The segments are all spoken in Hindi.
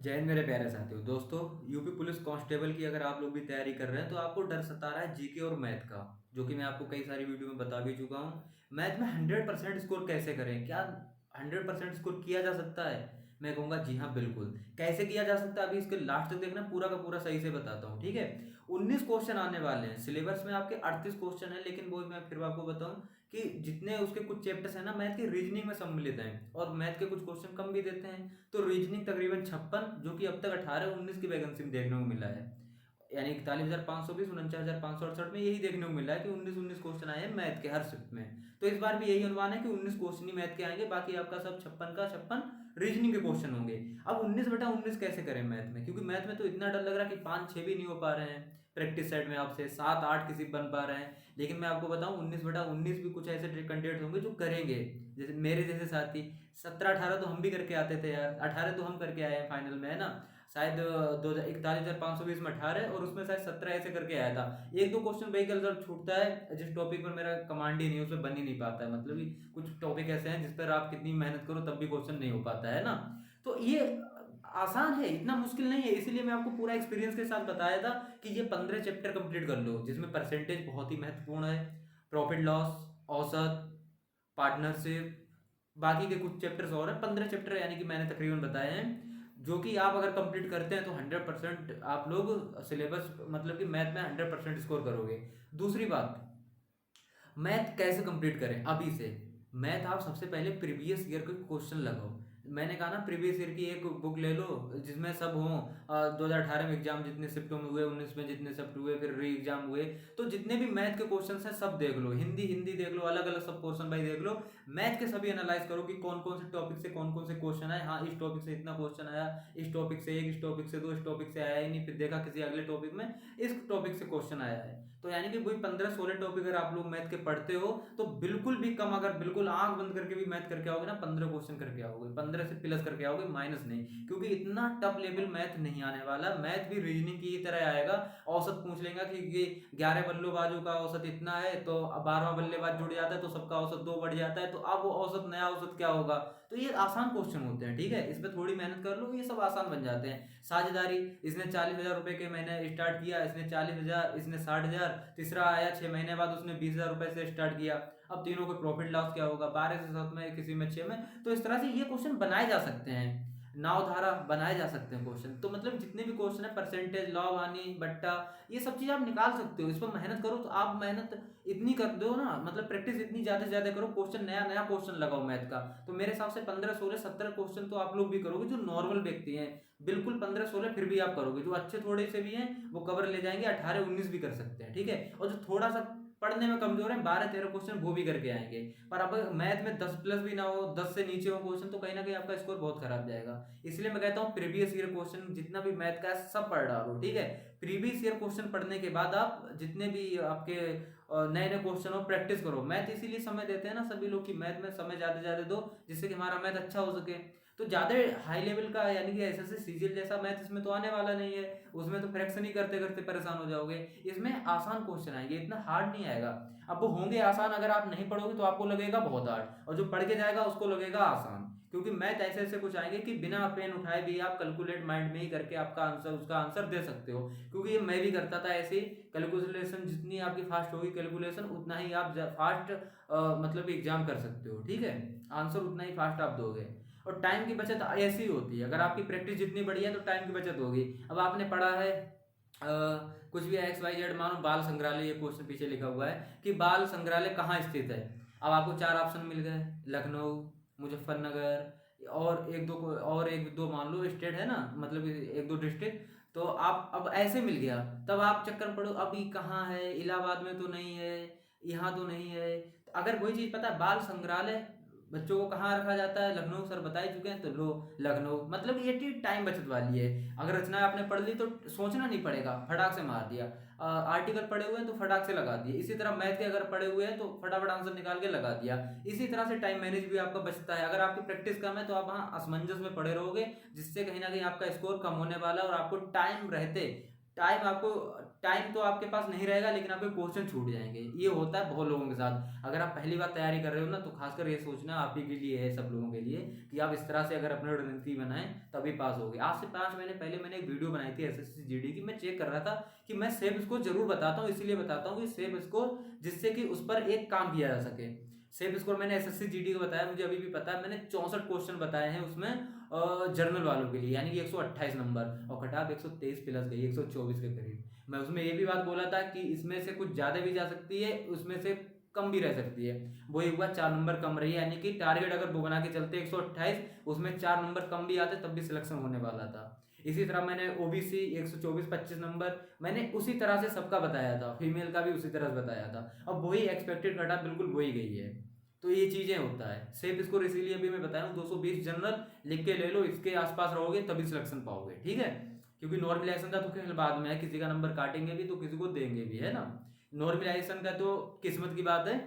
जय हिंद मेरे प्यारे साथियों। दोस्तों, यूपी पुलिस कांस्टेबल की अगर आप लोग भी तैयारी कर रहे हैं तो आपको डर सता रहा है जीके और मैथ का, जो कि मैं आपको कई सारी वीडियो में बता भी चुका हूँ। मैथ में 100% स्कोर कैसे करें? क्या 100% स्कोर किया जा सकता है? मैं कहूँगा जी हाँ, बिल्कुल। कैसे किया जा सकता है अभी इसके लास्ट तक देखना, पूरा का पूरा सही से बताता हूँ, ठीक है। 19 क्वेश्चन आने वाले हैं। सिलेबस में आपके 38 क्वेश्चन है, लेकिन वो मैं फिर आपको बताऊं कि जितने उसके कुछ चैप्टर्स हैं ना मैथ के रीजनिंग में सम्मिलित हैं, और मैथ के कुछ क्वेश्चन कम भी देते हैं। तो रीजनिंग तकरीबन 56, जो कि अब तक 18-19 की वैकेंसी में देखने को मिला है। यानी 41,520, 49,568 में यही देखने को मिला है कि 19-19 क्वेश्चन आए हैं मैथ के हर शिफ्ट में। तो इस बार भी यही अनुमान है कि 19 क्वेश्चन ही मैथ के आएंगे, बाकी आपका सब 56 का 56 रीजनिंग के क्वेश्चन होंगे। अब 19/19 कैसे करें मैथ में? क्योंकि मैथ में तो इतना डर लग रहा है कि 5-6 भी नहीं हो पा रहे हैं। प्रैक्टिस सेट में आपसे 7-8 किसी बन पा रहे हैं। लेकिन मैं आपको बताऊं, 19/19 भी कुछ ऐसे कैंडिडेट होंगे जो करेंगे। जैसे मेरे जैसे साथी 17-18 तो हम भी करके आते थे यार। 18 तो हम करके आए हैं फाइनल में, है ना। शायद 41,520 में 18, और उसमें शायद 17 ऐसे करके आया था। एक दो क्वेश्चन वही गलत छूटता है जिस टॉपिक पर मेरा कमांड ही नहीं है, उसमें बन ही नहीं पाता है। मतलब कि कुछ टॉपिक ऐसे हैं जिस पर आप कितनी मेहनत करो तब भी क्वेश्चन नहीं हो पाता है ना। तो ये आसान है, इतना मुश्किल नहीं है। इसीलिए मैं आपको पूरा एक्सपीरियंस के साथ बताया था कि ये 15 चैप्टर कंप्लीट कर लो, जिसमें परसेंटेज बहुत ही महत्वपूर्ण है। प्रॉफिट लॉस, औसत, पार्टनरशिप, बाकी के कुछ चैप्टर्स और हैं। 15 चैप्टर यानी कि मैंने तकरीबन बताए हैं, जो कि आप अगर कंप्लीट करते हैं तो 100% आप लोग सिलेबस, मतलब कि मैथ में 100% स्कोर करोगे। दूसरी बात, मैथ कैसे कंप्लीट करें अभी से? मैथ आप सबसे पहले प्रीवियस ईयर के क्वेश्चन लगाओ। मैंने कहा ना, प्रीवियस ईयर की एक बुक ले लो जिसमें सब हो। 2018 में एग्जाम जितने शिफ्टों में हुए, 19 में जितने शिफ्ट हुए, फिर री एग्जाम हुए, तो जितने भी मैथ के क्वेश्चन हैं सब देख लो। हिंदी हिंदी देख लो, अलग अलग सब पोर्शन भाई देख लो। मैथ के सभी एनालाइज करो कि कौन कौन से टॉपिक से कौन कौन से क्वेश्चन आए। हाँ, इस टॉपिक से इतना क्वेश्चन आया, इस टॉपिक से एक, इस टॉपिक से दो, इस टॉपिक से आया ही नहीं, फिर देखा किसी अगले टॉपिक में इस टॉपिक से क्वेश्चन आया है। तो यानी कि वही 15-16 टॉपिक अगर आप लोग मैथ के पढ़ते हो तो बिल्कुल भी कम, अगर बिल्कुल आंख बंद करके भी मैथ करके आओगे ना, 15 क्वेश्चन करके आओगे, 15 से प्लस करके आओगे, माइनस नहीं। क्योंकि इतना टफ लेवल मैथ नहीं आने वाला। मैथ भी रीजनिंग की तरह आएगा। औसत पूछ लेगा कि 11 बल्लेबाजों का औसत इतना है, तो 12वां बल्लेबाज जुड़ जाता है तो सबका औसत 2 बढ़ जाता है, तो अब वो औसत, नया औसत क्या होगा? तो ये आसान क्वेश्चन होते हैं, ठीक है। इस पर थोड़ी मेहनत कर लो, ये सब आसान बन जाते हैं। साझेदारी, इसने 40,000 रुपए के महीने स्टार्ट किया, इसने 40,000, इसने 60,000। तीसरा आया 6 महीने बाद, उसने 20,000 रुपए से स्टार्ट किया। अब तीनों को प्रॉफिट लॉस क्या होगा? 12 से 7 में, किसी में 6 में। तो इस तरह से ये क्वेश्चन बनाए जा सकते हैं। नाव धारा बनाए जा सकते हैं क्वेश्चन। तो मतलब जितने भी क्वेश्चन है, परसेंटेज, लॉग, आनी, बट्टा, ये सब चीज आप निकाल सकते हो। इस पर मेहनत करो तो आप मेहनत इतनी कर दो ना, मतलब प्रैक्टिस इतनी ज्यादा से ज्यादा करो, क्वेश्चन नया नया क्वेश्चन लगाओ मैथ का। तो मेरे हिसाब से 15-16-17 क्वेश्चन तो आप लोग भी करोगे जो नॉर्मल व्यक्ति हैं। बिल्कुल 15-16 फिर भी आप करोगे। जो अच्छे थोड़े से भी हैं वो कवर ले जाएंगे, 18-19 भी कर सकते हैं, ठीक है। और जो थोड़ा सा पढ़ने में कमजोर है, 12-13 क्वेश्चन वो भी करके आएंगे। पर अब मैथ में 10 प्लस भी ना हो, 10 से नीचे हो क्वेश्चन, तो कहीं ना कहीं आपका स्कोर बहुत खराब जाएगा। इसलिए मैं कहता हूँ प्रीवियस ईयर क्वेश्चन जितना भी मैथ का है सब पढ़ डालो, ठीक है। प्रीवियस ईयर क्वेश्चन पढ़ने के बाद आप जितने भी आपके नए नए क्वेश्चन हो, प्रैक्टिस करो। मैथ इसीलिए समय देते हैं ना सभी लोग कि मैथ में समय ज्यादा ज्यादा दो, जिससे कि हमारा मैथ अच्छा हो सके। तो ज्यादा हाई लेवल का यानी कि एसएससी सीजीएल जैसा मैथ इसमें तो आने वाला नहीं है। उसमें तो फ्रैक्शन ही करते करते परेशान हो जाओगे। इसमें आसान क्वेश्चन आएंगे, इतना हार्ड नहीं आएगा। अब वो होंगे आसान, अगर आप नहीं पढ़ोगे तो आपको लगेगा बहुत हार्ड, और जो पढ़ के जाएगा उसको लगेगा आसान। क्योंकि मैथ ऐसे ऐसे कुछ आएंगे कि बिना पेन उठाए भी आप कैलकुलेट माइंड में ही करके आपका आंसर, उसका आंसर दे सकते हो। क्योंकि ये मैं भी करता था ऐसे ही। कैलकुलेशन जितनी आपकी फास्ट होगी कैलकुलेशन, उतना ही आप फास्ट मतलब एग्जाम कर सकते हो, ठीक है। आंसर उतना ही फास्ट आप दोगे। और टाइम की बचत ऐसी ही होती है, अगर आपकी प्रैक्टिस जितनी बढ़िया है तो टाइम की बचत होगी। अब आपने पढ़ा है कुछ भी XYZ, मानो बाल संग्रहालय, ये क्वेश्चन पीछे लिखा हुआ है कि बाल संग्रहालय कहाँ स्थित है। अब आपको 4 ऑप्शन मिल गए, लखनऊ, मुजफ्फरनगर, और एक दो और एक दो मान लो स्टेट है ना, मतलब एक दो डिस्ट्रिक्ट। तो आप अब ऐसे मिल गया, तब आप चक्कर पड़ो अभी कहाँ है, इलाहाबाद में तो नहीं है, यहाँ तो नहीं है। तो अगर कोई चीज पता है, बाल संग्रहालय बच्चों को कहाँ रखा जाता है, लखनऊ सर बता ही चुके हैं, तो लो लखनऊ। मतलब ये चीज टाइम बचत वाली है। अगर रचना आपने पढ़ ली तो सोचना नहीं पड़ेगा, फटाक से मार दिया। आर्टिकल पढ़े हुए हैं तो फटाक से लगा दिए। इसी तरह मैथ के अगर पढ़े हुए हैं तो फटाफट आंसर निकाल के लगा दिया। इसी तरह से टाइम मैनेज भी आपका बचता है। अगर आपकी प्रैक्टिस कम है तो आप वहाँ असमंजस में पड़े रहोगे, जिससे कहीं ना कहीं आपका स्कोर कम होने वाला है, और आपको टाइम रहते टाइम तो आपके पास नहीं रहेगा, लेकिन आपके क्वेश्चन छूट जाएंगे। ये होता है बहुत लोगों के साथ। अगर आप पहली बार तैयारी कर रहे हो ना, तो खासकर ये सोचना आप ही के लिए है, सब लोगों के लिए, कि आप इस तरह से अगर अपनी रणनीति बनाएं तभी पास होगे। आज से 5 महीने पहले मैंने एक वीडियो बनाई थी एसएससी जीडी की। मैं चेक कर रहा था कि मैं सेफ स्कोर जरूर बताता हूँ, इसीलिए बताता हूँ कि सेफ स्कोर, जिससे कि उस पर एक काम किया जा सके। सेफ स्कोर मैंने एसएससी जीडी को बताया, मुझे अभी भी पता है। मैंने 64 क्वेश्चन बताए हैं उसमें जर्नल वालों के लिए, यानी कि 128 नंबर, और कट ऑफ 123 प्लस गई, 124 के करीब। मैं उसमें ये भी बात बोला था कि इसमें से कुछ ज़्यादा भी जा सकती है, उसमें से कम भी रह सकती है। वही हुआ, 4 नंबर कम रही है, यानी कि टारगेट अगर वो बना के चलते 128, उसमें 4 नंबर कम भी आते तब भी सिलेक्शन होने वाला था। इसी तरह मैंने ओबीसी 124 25 नंबर, मैंने उसी तरह से सबका बताया था, फीमेल का भी उसी तरह से बताया था। अब वही एक्सपेक्टेड कट ऑफ बिल्कुल वही गई है। तो ये चीज़ें होता है। सेफ स्कोर इसीलिए भी मैं बताया हूँ 220 जनरल लिख के ले लो, इसके आसपास रहोगे तभी सिलेक्शन पाओगे, ठीक है। क्योंकि नॉर्मलाइजेशन का तो खेल बाद में है, किसी का नंबर काटेंगे भी तो किसी को देंगे भी, है ना। नॉर्मलाइजेशन का तो किस्मत की बात है,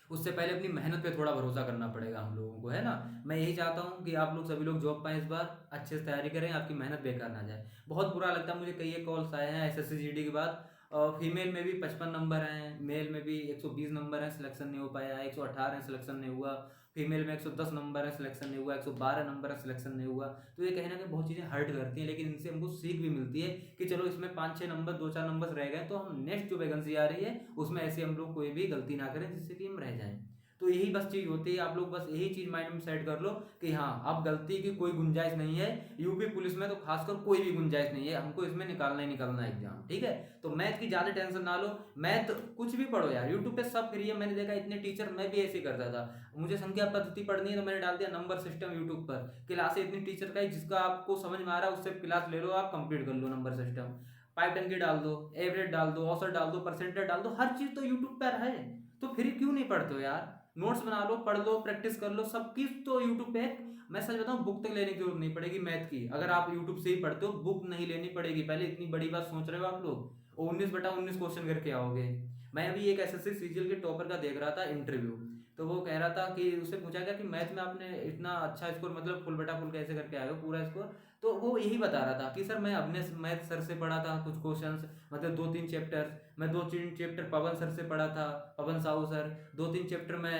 उससे पहले अपनी मेहनत पे थोड़ा भरोसा करना पड़ेगा हम लोगों को, है ना। मैं यही चाहता हूँ कि आप लोग सभी लोग जॉब पाएं, इस बार अच्छे से तैयारी करें, आपकी मेहनत बेकार ना जाए। बहुत बुरा लगता है मुझे, कई कॉल्स आए हैं एसएससी जीडी के बाद, फीमेल में भी 55 नंबर हैं, मेल में भी 120 नंबर हैं, सिलेक्शन नहीं हो पाया, 118 सिलेक्शन नहीं हुआ, फीमेल में 110 नंबर है, सिलेक्शन नहीं हुआ, 112 नंबर है, सिलेक्शन नहीं हुआ। तो ये कहीं ना कहीं बहुत चीज़ें हर्ट करती हैं, लेकिन इनसे हमको सीख भी मिलती है कि चलो इसमें 5-6 नंबर, 2-4 नंबर रह गए, तो हम नेक्स्ट जो वैकेंसी आ रही है उसमें ऐसे हम लोग कोई भी गलती ना करें जिससे कि हम रह जाएं। तो यही बस चीज़ होती है, आप लोग बस यही चीज़ माइंड में सेट कर लो कि हाँ, अब गलती की कोई गुंजाइश नहीं है। यूपी पुलिस में तो खासकर कोई भी गुंजाइश नहीं है, हमको इसमें निकालना ही निकालना है एग्जाम, ठीक है। तो मैथ की ज़्यादा टेंशन ना लो, मैथ कुछ भी पढ़ो यार, यूट्यूब पे सब फ्री है। मैंने देखा इतने टीचर, मैं भी ऐसे ही करता था, मुझे संख्या पद्धति पढ़नी है तो मैंने डाल दिया नंबर सिस्टम यूट्यूब पर, क्लास इतनी टीचर का ही, जिसका आपको समझ में आ रहा है उससे क्लास ले लो, आप कंप्लीट कर लो नंबर सिस्टम। पाइप की डाल दो, एवरेज डाल दो, औसत डाल दो, परसेंटेज डाल दो, हर चीज़ तो यूट्यूब पर है। तो फिर क्यों नहीं पढ़ते हो यार, नोट्स बना लो, पढ़ लो, प्रैक्टिस कर लो, सब चीज़ तो यूट्यूब पे है। मैं सच बताऊं, बुक तक लेने की जरूरत नहीं पड़ेगी मैथ की, अगर आप यूट्यूब से ही पढ़ते हो, बुक नहीं लेनी पड़ेगी। पहले इतनी बड़ी बात सोच रहे हो आप लोग, 19/19 क्वेश्चन करके आओगे। मैं अभी एक एसएससी सीजीएल के टॉपर का देख रहा था इंटरव्यू, तो वो कह रहा था कि उससे पूछा गया कि मैथ में आपने इतना अच्छा स्कोर, मतलब फुल बटा फुल कैसे करके आए हो पूरा स्कोर। तो वो यही बता रहा था कि सर मैं अपने मैथ सर से पढ़ा था कुछ क्वेश्चंस, मतलब 2-3 चैप्टर, मैं 2-3 चैप्टर पवन सर से पढ़ा था, पवन साहू सर। 2-3 चैप्टर मैं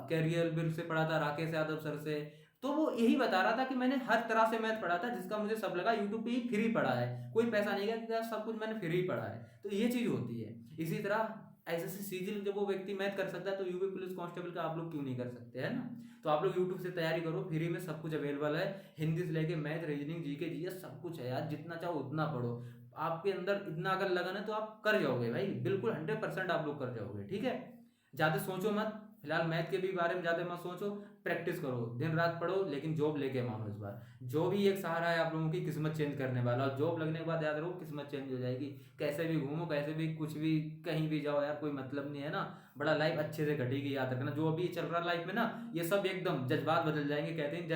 कैरियर बिल से पढ़ा था, राकेश यादव सर से। तो वो यही बता रहा था कि मैंने हर तरह से मैथ पढ़ा था, जिसका मुझे सब लगा यूट्यूब पे ही फ्री पढ़ा है, कोई पैसा नहीं गया, कि यार सब कुछ मैंने फ्री पढ़ा है। तो ये चीज़ होती है। इसी तरह एसएससी सीजीएल जब वो व्यक्ति मैथ कर सकता है, तो यूपी पुलिस कांस्टेबल का आप लोग क्यों नहीं कर सकते, है ना। तो आप लोग यूट्यूब से तैयारी करो, फ्री में सब कुछ अवेलेबल है, हिंदी से लेके मैथ, रीजनिंग, जीके, जीएस सब कुछ है यार, जितना चाहो उतना पढ़ो। आपके अंदर इतना अगर लगन है तो आप कर जाओगे भाई, बिल्कुल 100% आप लोग कर जाओगे, ठीक है। ज़्यादा सोचो मत, फिलहाल मैथ के भी बारे में ज़्यादा मत सोचो, प्रैक्टिस करो, दिन रात पढ़ो, लेकिन जॉब लेके मानो इस बार। जॉब ही एक सहारा है आप लोगों की किस्मत चेंज करने वाला, और जॉब लगने के बाद याद रखो किस्मत चेंज हो जाएगी। कैसे भी घूमो, कैसे भी कुछ भी कहीं भी जाओ यार, कोई मतलब नहीं है ना, बड़ा लाइफ अच्छे से कटेगी, याद रखना। जो अभी चल रहा लाइफ में ना, ये सब एकदम जज्बात बदल जाएंगे, कहते हैं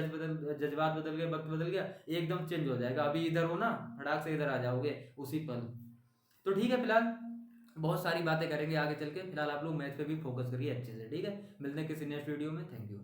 जज्बात बदल गए, वक्त बदल गया, एकदम चेंज हो जाएगा। अभी इधर हो ना, फटाक से इधर आ जाओगे उसी पल। तो ठीक है, फिलहाल बहुत सारी बातें करेंगे आगे चल के, फिलहाल आप लोग मैथ पे भी फोकस करिए अच्छे से, ठीक है। मिलते हैं किसी नेक्स्ट वीडियो में, थैंक यू।